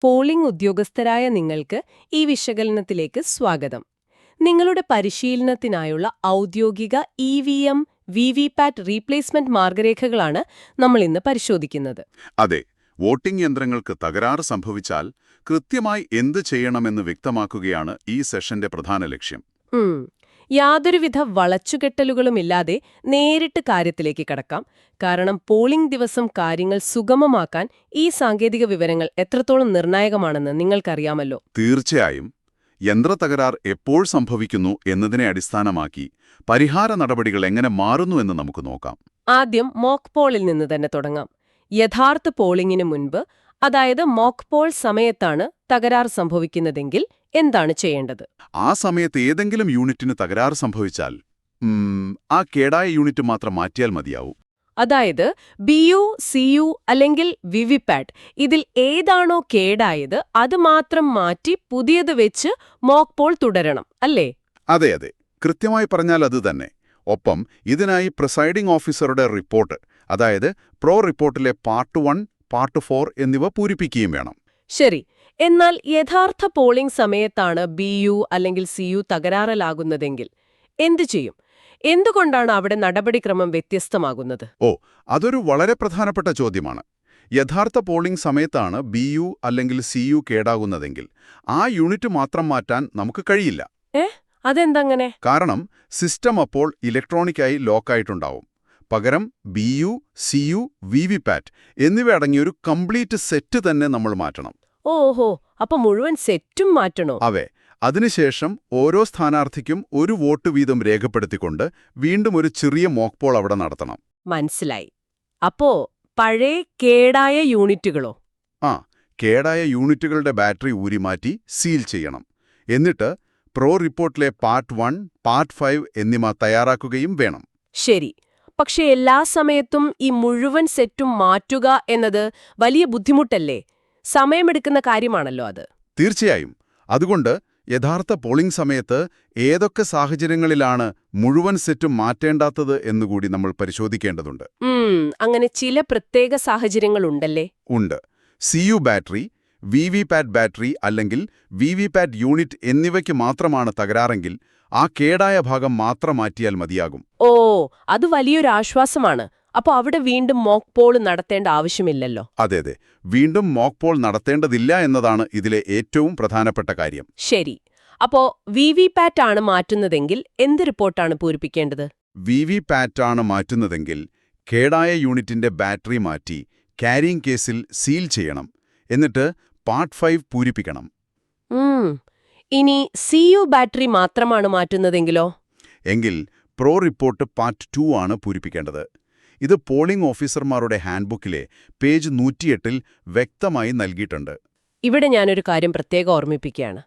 Polling ഉദ്യോഗസ്ഥരായ നിങ്ങൾക്ക് ഈ വിശകലനത്തിലേക്ക് സ്വാഗതം. നിങ്ങളുടെ പരിശീലനത്തിനായുള്ള ഔദ്യോഗിക EVM, VVPAT റീപ്ലേസ്മെന്റ് മാർഗരേഖകളാണ് നമ്മൾ ഇന്ന് പരിശോധിക്കുന്നത്. അതെ, വോട്ടിംഗ് യന്ത്രങ്ങൾക്ക് തകരാറ് സംഭവിച്ചാൽ കൃത്യമായി എന്ത് ചെയ്യണമെന്ന് വ്യക്തമാക്കുകയാണ് ഈ സെഷന്റെ പ്രധാന ലക്ഷ്യം. യാതൊരുവിധ വളച്ചുകെട്ടലുകളുമില്ലാതെ നേരിട്ട് കാര്യത്തിലേക്ക് കടക്കാം. കാരണം പോളിംഗ് ദിവസം കാര്യങ്ങൾ സുഗമമാക്കാൻ ഈ സാങ്കേതിക വിവരങ്ങൾ എത്രത്തോളം നിർണായകമാണെന്ന് നിങ്ങൾക്കറിയാമല്ലോ. തീർച്ചയായും. യന്ത്രത്തകരാർ എപ്പോൾ സംഭവിക്കുന്നു എന്നതിനെ അടിസ്ഥാനമാക്കി പരിഹാര നടപടികൾ എങ്ങനെ മാറുന്നു എന്ന് നമുക്ക് നോക്കാം. ആദ്യം മോക്ക് പോളിൽ നിന്ന് തന്നെ തുടങ്ങാം. യഥാർത്ഥ പോളിംഗിന് മുൻപ്, അതായത് മോക്ക് പോൾ സമയത്താണ് തകരാർ സംഭവിക്കുന്നതെങ്കിൽ എന്താണ് ചെയ്യേണ്ടത്? ആ സമയത്ത് ഏതെങ്കിലും യൂണിറ്റിന് തകരാറ് സംഭവിച്ചാൽ ആ കേടായ യൂണിറ്റ് മാത്രം മാറ്റിയാൽ മതിയാവും. അതായത് BU, CU അല്ലെങ്കിൽ VVPAT ഇതിൽ ഏതാണോ കേടായത് അത് മാത്രം മാറ്റി പുതിയത് വെച്ച് മോക്ക് പോൾ തുടരണം, അല്ലേ? അതെ അതെ, കൃത്യമായി പറഞ്ഞാൽ അത് തന്നെ. ഒപ്പം ഇതിനായി പ്രിസൈഡിംഗ് ഓഫീസറുടെ റിപ്പോർട്ട്, അതായത് പ്രോ റിപ്പോർട്ടിലെ പാർട്ട് 1, പാർട്ട് 4 എന്നിവ പൂരിപ്പിക്കുകയും വേണം. ശരി. എന്നാൽ യഥാർത്ഥ പോളിംഗ് സമയത്താണ് BU അല്ലെങ്കിൽ CU തകരാറിലാകുന്നതെങ്കിൽ എന്തു ചെയ്യും? എന്തുകൊണ്ടാണ് അവിടെ നടപടിക്രമം വ്യത്യസ്തമാകുന്നത്? അതൊരു വളരെ പ്രധാനപ്പെട്ട ചോദ്യമാണ്. യഥാർത്ഥ പോളിംഗ് സമയത്താണ് BU അല്ലെങ്കിൽ CU കേടാകുന്നതെങ്കിൽ ആ യൂണിറ്റ് മാത്രം മാറ്റാൻ നമുക്ക് കഴിയില്ല. അതെന്തങ്ങനെ? കാരണം സിസ്റ്റം അപ്പോൾ ഇലക്ട്രോണിക്കായി ലോക്കായിട്ടുണ്ടാവും. പകരം BU, CU, VVPAT എന്നിവ അടങ്ങിയൊരു കംപ്ലീറ്റ് സെറ്റ് തന്നെ നമ്മൾ മാറ്റണം. ഓഹോ, അപ്പൊ മുഴുവൻ സെറ്റും മാറ്റണോ? അതെ. അതിനുശേഷം ഓരോ സ്ഥാനാർത്ഥിക്കും ഒരു വോട്ട് വീതം രേഖപ്പെടുത്തിക്കൊണ്ട് വീണ്ടും ഒരു ചെറിയ മോക്ക് പോൾ അവിടെ നടത്തണം. മനസ്സിലായി. അപ്പോ പഴയ കേടായ യൂണിറ്റുകളോ? കേടായ യൂണിറ്റുകളുടെ ബാറ്ററി ഊരിമാറ്റി സീൽ ചെയ്യണം. എന്നിട്ട് പ്രോ റിപ്പോർട്ടിലെ പാർട്ട് 1, പാർട്ട് 5 എന്നിവ തയ്യാറാക്കുകയും വേണം. ശരി. പക്ഷെ എല്ലാ സമയത്തും ഈ മുഴുവൻ സെറ്റും മാറ്റുക എന്നത് വലിയ ബുദ്ധിമുട്ടല്ലേ? സമയമെടുക്കുന്ന കാര്യമാണല്ലോ അത്. തീർച്ചയായും. അതുകൊണ്ട് യഥാർത്ഥ പോളിംഗ് സമയത്ത് ഏതൊക്കെ സാഹചര്യങ്ങളിലാണ് മുഴുവൻ സെറ്റും മാറ്റേണ്ടാത്തത് എന്നുകൂടി നമ്മൾ പരിശോധിക്കേണ്ടതുണ്ട്. അങ്ങനെ ചില പ്രത്യേക സാഹചര്യങ്ങളുണ്ടല്ലേ? ഉണ്ട്. CU ബാറ്ററി, VVPAT ബാറ്ററി അല്ലെങ്കിൽ VVPAT യൂണിറ്റ് എന്നിവയ്ക്ക് മാത്രമാണ് തകരാറെങ്കിൽ ആ കേടായ ഭാഗം മാത്രം മാറ്റിയാൽ മതിയാകും. അത് വലിയൊരു ആശ്വാസമാണ്. അപ്പോൾ അവിടെ വീണ്ടും മോക്ക് പോൾ നടത്തേണ്ട ആവശ്യമില്ലല്ലോ. അതെ, വീണ്ടും മോക്ക് പോൾ നടത്തേണ്ടതില്ല എന്നതാണ് ഇതിലെ ഏറ്റവും പ്രധാനപ്പെട്ട കാര്യം. ശരി. അപ്പോ VVPAT ആണ് മാറ്റുന്നതെങ്കിൽ എന്ത് റിപ്പോർട്ടാണ് പൂരിപ്പിക്കേണ്ടത്? VVPAT ആണ് മാറ്റുന്നതെങ്കിൽ കേടായ യൂണിറ്റിന്റെ ബാറ്ററി മാറ്റി ക്യാരിയിങ് കേസിൽ സീൽ ചെയ്യണം. എന്നിട്ട് പാർട്ട് 5 പൂരിപ്പിക്കണം. ഇനി CU ബാറ്ററി മാത്രമാണ് മാറ്റുന്നതെങ്കിലോ? എങ്കിൽ പ്രോ റിപ്പോർട്ട് പാർട്ട് 2 ആണ് പൂരിപ്പിക്കേണ്ടത്. ഇത് പോളിംഗ് ഓഫീസർമാരുടെ ഹാൻഡ്ബുക്കിലെ പേജ് 108 വ്യക്തമായി നൽകിയിട്ടുണ്ട്. ഇവിടെ ഞാനൊരു കാര്യം പ്രത്യേകം ഓർമ്മിപ്പിക്കുകയാണ്.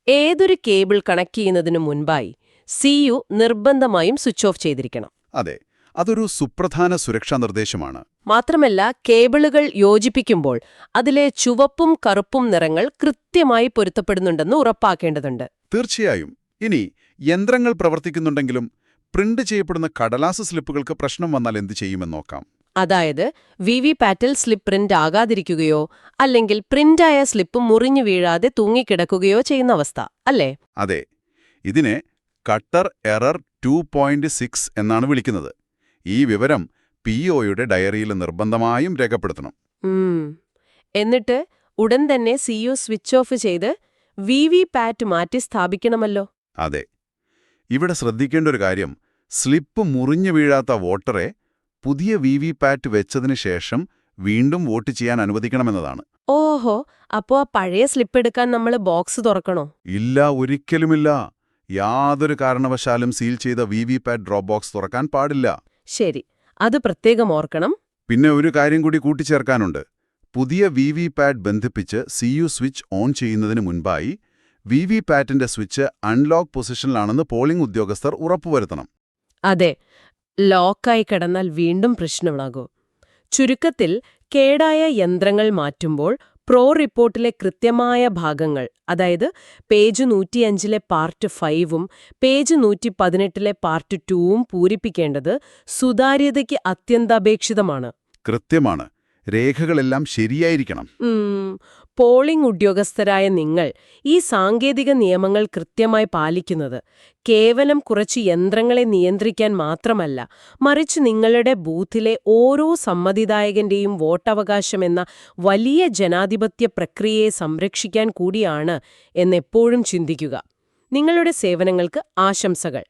ഏതൊരു കേബിൾ കണക്ട് ചെയ്യുന്നതിനു മുൻപായി CU നിർബന്ധമായും സ്വിച്ച് ഓഫ് ചെയ്തിരിക്കണം. അതെ, അതൊരു സുപ്രധാന സുരക്ഷാ നിർദ്ദേശമാണ്. മാത്രമല്ല, കേബിളുകൾ യോജിപ്പിക്കുമ്പോൾ അതിലെ ചുവപ്പും കറുപ്പും നിറങ്ങൾ കൃത്യമായി പൊരുത്തപ്പെടുന്നുണ്ടെന്ന് ഉറപ്പാക്കേണ്ടതുണ്ട്. തീർച്ചയായും. ഇനി യന്ത്രങ്ങൾ പ്രവർത്തിക്കുന്നുണ്ടെങ്കിലും പ്രിന്റ് ചെയ്യപ്പെടുന്ന കടലാസ് സ്ലിപ്പുകൾക്ക് പ്രശ്നം വന്നാൽ എന്ത് ചെയ്യുമെന്ന് നോക്കാം. അതായത് VVPATൽ സ്ലിപ്പ് പ്രിന്റ് ആകാതിരിക്കുകയോ അല്ലെങ്കിൽ പ്രിന്റായ സ്ലിപ്പ് മുറിഞ്ഞു വീഴാതെ തൂങ്ങിക്കിടക്കുകയോ ചെയ്യുന്ന അവസ്ഥ, അല്ലേ? അതെ. ഇതിനെ കട്ടർ എറർ 2.6 എന്നാണ് വിളിക്കുന്നത്. ഈ വിവരം POയുടെ ഡയറിയിൽ നിർബന്ധമായും രേഖപ്പെടുത്തണം. എന്നിട്ട് ഉടൻ തന്നെ CU സ്വിച്ച് ഓഫ് ചെയ്ത് VVPAT മാറ്റി സ്ഥാപിക്കണമല്ലോ. അതെ. ഇവിടെ ശ്രദ്ധിക്കേണ്ട ഒരു കാര്യം, സ്ലിപ്പ് മുറിഞ്ഞു വീഴാത്ത വോട്ടറെ പുതിയ VVPAT വെച്ചതിന് ശേഷം വീണ്ടും വോട്ട് ചെയ്യാൻ അനുവദിക്കണമെന്നതാണ്. ഓഹോ, അപ്പോ ആ പഴയ സ്ലിപ്പ് എടുക്കാൻ നമ്മൾ ബോക്സ് തുറക്കണോ? ഇല്ല, ഒരിക്കലുമില്ല. യാതൊരു കാരണവശാലും സീൽ ചെയ്ത VVPAT ഡ്രോപ്പ് ബോക്സ് തുറക്കാൻ പാടില്ല. ശരി, അത് പ്രത്യേകം ഓർക്കണം. പിന്നെ ഒരു കാര്യം കൂടി കൂട്ടിച്ചേർക്കാനുണ്ട്. പുതിയ VVPAT ബന്ധിപ്പിച്ച് CU സ്വിച്ച് ഓൺ ചെയ്യുന്നതിന് മുൻപായി VVPATന്റെ സ്വിച്ച് അൺലോക്ക് പൊസിഷനിലാണെന്ന് പോളിംഗ് ഉദ്യോഗസ്ഥർ ഉറപ്പുവരുത്തണം. അതെ, ലോക്കായി കിടന്നാൽ വീണ്ടും പ്രശ്നമാകും. ചുരുക്കത്തിൽ, കേടായ യന്ത്രങ്ങൾ മാറ്റുമ്പോൾ പ്രോ റിപ്പോർട്ടിലെ കൃത്യമായ ഭാഗങ്ങൾ, അതായത് പേജ് 105ലെ പാർട്ട് 5ഉം പേജ് 118ലെ പാർട്ട് 2ഉം പൂരിപ്പിക്കേണ്ടത് സുതാര്യതയ്ക്ക് അത്യന്താപേക്ഷിതമാണ്. കൃത്യമാണ്. രേഖകളെല്ലാം ശരിയായിരിക്കണം. പോളിംഗ് ഉദ്യോഗസ്ഥരായ നിങ്ങൾ ഈ സാങ്കേതിക നിയമങ്ങൾ കൃത്യമായി പാലിക്കുന്നത് കേവലം കുറച്ച് യന്ത്രങ്ങളെ നിയന്ത്രിക്കാൻ മാത്രമല്ല, മറിച്ച് നിങ്ങളുടെ ബൂത്തിലെ ഓരോ സമ്മതിദായകന്റെയും വോട്ടവകാശമെന്ന വലിയ ജനാധിപത്യ പ്രക്രിയയെ സംരക്ഷിക്കാൻ കൂടിയാണ് എന്നെപ്പോഴും ചിന്തിക്കുക. നിങ്ങളുടെ സേവനങ്ങൾക്ക് ആശംസകൾ.